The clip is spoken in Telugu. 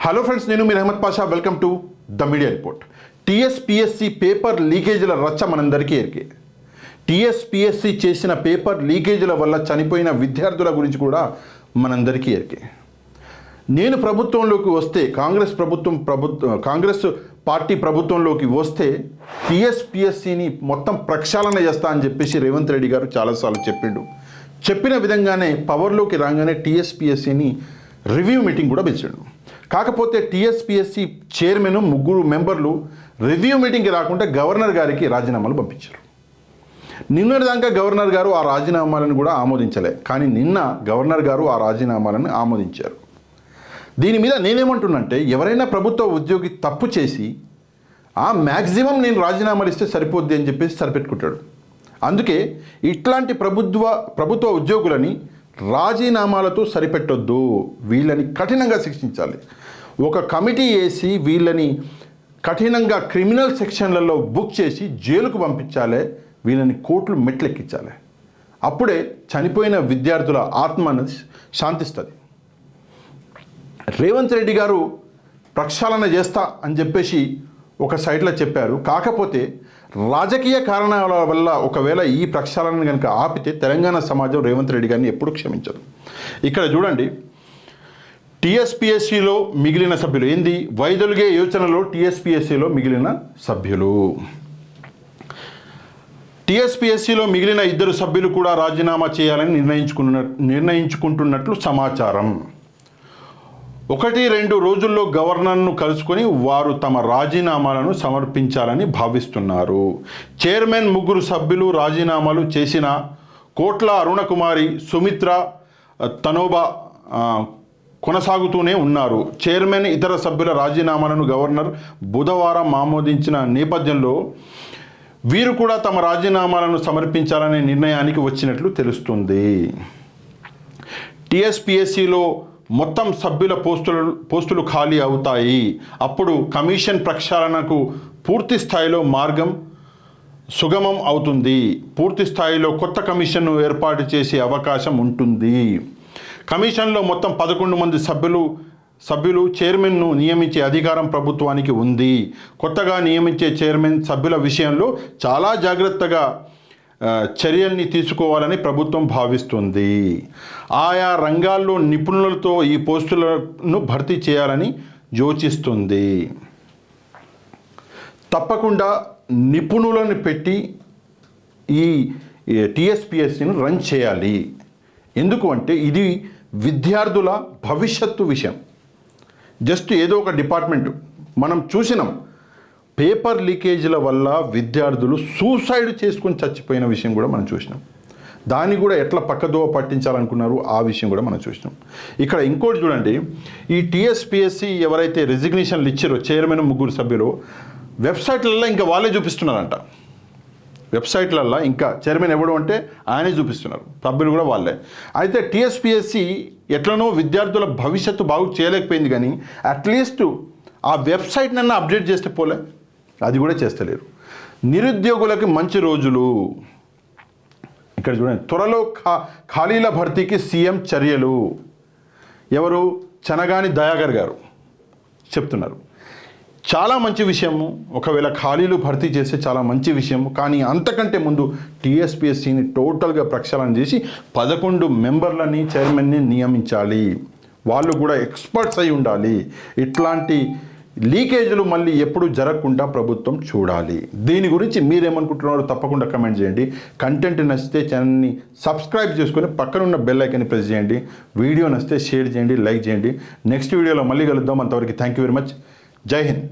హలో ఫ్రెండ్స్, నేను మీ Ahmed Pasha. Welcome to the media report. TSPSC paper లీకేజీల రచ్చ మనందరికీ ఎరికే. టీఎస్పీఎస్సీ చేసిన పేపర్ లీకేజీల వల్ల చనిపోయిన విద్యార్థుల గురించి కూడా మనందరికీ ఎరికే. నేను ప్రభుత్వంలోకి వస్తే కాంగ్రెస్ పార్టీ ప్రభుత్వంలోకి వస్తే టీఎస్పీఎస్సీని మొత్తం ప్రక్షాళన చేస్తా అని చెప్పేసి రేవంత్ రెడ్డి గారు చాలాసార్లు చెప్పిండు. చెప్పిన విధంగానే పవర్లోకి రాగానే టీఎస్పీఎస్సీని రివ్యూ మీటింగ్ కూడా పిలిచాడు. కాకపోతే టీఎస్పీఎస్సీ చైర్మన్ 3 మెంబర్లు రివ్యూ మీటింగ్కి రాకుండా గవర్నర్ గారికి రాజీనామాలు పంపించారు. నిన్నటిదాకా గవర్నర్ గారు ఆ రాజీనామాలను కూడా ఆమోదించలే, కానీ నిన్న గవర్నర్ గారు ఆ రాజీనామాలను ఆమోదించారు. దీని మీద నేనేమంటున్నంటే, ఎవరైనా ప్రభుత్వ ఉద్యోగి తప్పు చేసి మ్యాక్సిమం నేను రాజీనామాలు ఇస్తే సరిపోద్ది అని చెప్పేసి సరిపెట్టుకుంటాడు. అందుకే ఇట్లాంటి ప్రభుత్వ ఉద్యోగులని రాజీనామాలతో సరిపెట్టొద్దు, వీళ్ళని కఠినంగా శిక్షించాలి. ఒక కమిటీ వేసి వీళ్ళని కఠినంగా క్రిమినల్ సెక్షన్లలో బుక్ చేసి జైలుకు పంపించాలి, వీళ్ళని కోర్టులు మెట్లెక్కించాలి. అప్పుడే చనిపోయిన విద్యార్థుల ఆత్మను శాంతిస్తుంది. రేవంత్ రెడ్డి గారు ప్రక్షాళన చేస్తా అని చెప్పేసి ఒక సైట్లో చెప్పారు. కాకపోతే రాజకీయ కారణాల వల్ల ఒకవేళ ఈ ప్రక్షాళన కనుక ఆపితే తెలంగాణ సమాజం రేవంత్ రెడ్డి గారిని ఎప్పుడు క్షమించదు. ఇక్కడ చూడండి, టీఎస్పీఎస్సీలో మిగిలిన సభ్యులు ఏంది, వైదొలిగే యోచనలో టీఎస్పీఎస్సీలో మిగిలిన సభ్యులు. టీఎస్పీఎస్సీలో మిగిలిన 2 సభ్యులు కూడా రాజీనామా చేయాలని నిర్ణయించుకుంటున్నట్లు సమాచారం. 1-2 రోజుల్లో గవర్నర్ను కలుసుకొని వారు తమ రాజీనామాలను సమర్పించాలని భావిస్తున్నారు. చైర్మన్ 3 సభ్యులు రాజీనామాలు చేసిన కోట్ల అరుణకుమారి, సుమిత్ర తనోబా కొనసాగుతూనే ఉన్నారు. చైర్మన్ ఇతర సభ్యుల రాజీనామాలను గవర్నర్ బుధవారం ఆమోదించిన నేపథ్యంలో వీరు కూడా తమ రాజీనామాలను సమర్పించాలనే నిర్ణయానికి వచ్చినట్లు తెలుస్తుంది. టీఎస్పీఎస్సీలో మొత్తం సభ్యుల పోస్టులు ఖాళీ అవుతాయి. అప్పుడు కమిషన్ ప్రక్షాళనకు పూర్తి స్థాయిలో మార్గం సుగమం అవుతుంది. పూర్తి స్థాయిలో కొత్త కమిషన్ను ఏర్పాటు చేసే అవకాశం ఉంటుంది. కమిషన్లో మొత్తం 11 మంది సభ్యులు చైర్మన్ను నియమించే అధికారం ప్రభుత్వానికి ఉంది. కొత్తగా నియమించే చైర్మన్ సభ్యుల విషయంలో చాలా జాగ్రత్తగా చర్యల్ని తీసుకోవాలని ప్రభుత్వం భావిస్తుంది. ఆయా రంగాల్లో నిపుణులతో ఈ పోస్టులను భర్తీ చేయాలని యోచిస్తుంది. తప్పకుండా నిపుణులను పెట్టి ఈ టీఎస్పీఎస్సీని రన్ చేయాలి. ఎందుకు అంటే ఇది విద్యార్థుల భవిష్యత్తు విషయం. జస్ట్ ఏదో ఒక డిపార్ట్మెంట్ మనం చూసినాం, పేపర్ లీకేజీల వల్ల విద్యార్థులు సూసైడ్ చేసుకొని చచ్చిపోయిన విషయం కూడా మనం చూసినాం. దాన్ని కూడా ఎట్లా పక్కదోవ పట్టించాలనుకున్నారు ఆ విషయం కూడా మనం చూసినాం. ఇక్కడ ఇంకోటి చూడండి, ఈ టీఎస్పీఎస్సీ ఎవరైతే రెసిగ్నేషన్లు ఇచ్చారో చైర్మన్ 3 సభ్యులు, వెబ్సైట్లలో ఇంకా వాళ్ళే చూపిస్తున్నారంట. వెబ్సైట్లల్లో ఇంకా చైర్మన్ ఎవడు అంటే ఆయనే చూపిస్తున్నారు, సభ్యులు కూడా వాళ్ళే. అయితే టీఎస్పీఎస్సీ ఎట్లనో విద్యార్థుల భవిష్యత్తు బాగు చేయలేకపోయింది, కానీ అట్లీస్ట్ ఆ వెబ్సైట్నన్నా అప్డేట్ చేస్తే పోలే, అది కూడా చేస్తలేరు. నిరుద్యోగులకి మంచి రోజులు. ఇక్కడ చూడండి, త్వరలో ఖాళీల భర్తీకి సీఎం చర్యలు. ఎవరు? చనగాని దయాకర్ గారు చెప్తున్నారు. చాలా మంచి విషయము, ఒకవేళ ఖాళీలు భర్తీ చేస్తే చాలా మంచి విషయము. కానీ అంతకంటే ముందు టీఎస్పీఎస్సీని టోటల్గా ప్రక్షాళన చేసి 11 మెంబర్లని చైర్మన్ని నియమించాలి. వాళ్ళు కూడా ఎక్స్పర్ట్స్ అయి ఉండాలి. ఇట్లాంటి లీకేజీలు మళ్ళీ ఎప్పుడు జరగకుండా ప్రభుత్వం చూడాలి. దీని గురించి మీరేమనుకుంటున్నారో తప్పకుండా కమెంట్ చేయండి. కంటెంట్ నచ్చితే ఛానల్ని సబ్స్క్రైబ్ చేసుకొని పక్కనున్న బెల్ ఐకాన్ని ప్రెస్ చేయండి. వీడియో నచ్చితే షేర్ చేయండి, లైక్ చేయండి. నెక్స్ట్ వీడియోలో మళ్ళీ కలుద్దాం. అంతవరకు థ్యాంక్ యూ వెరీ మచ్. జై హింద్.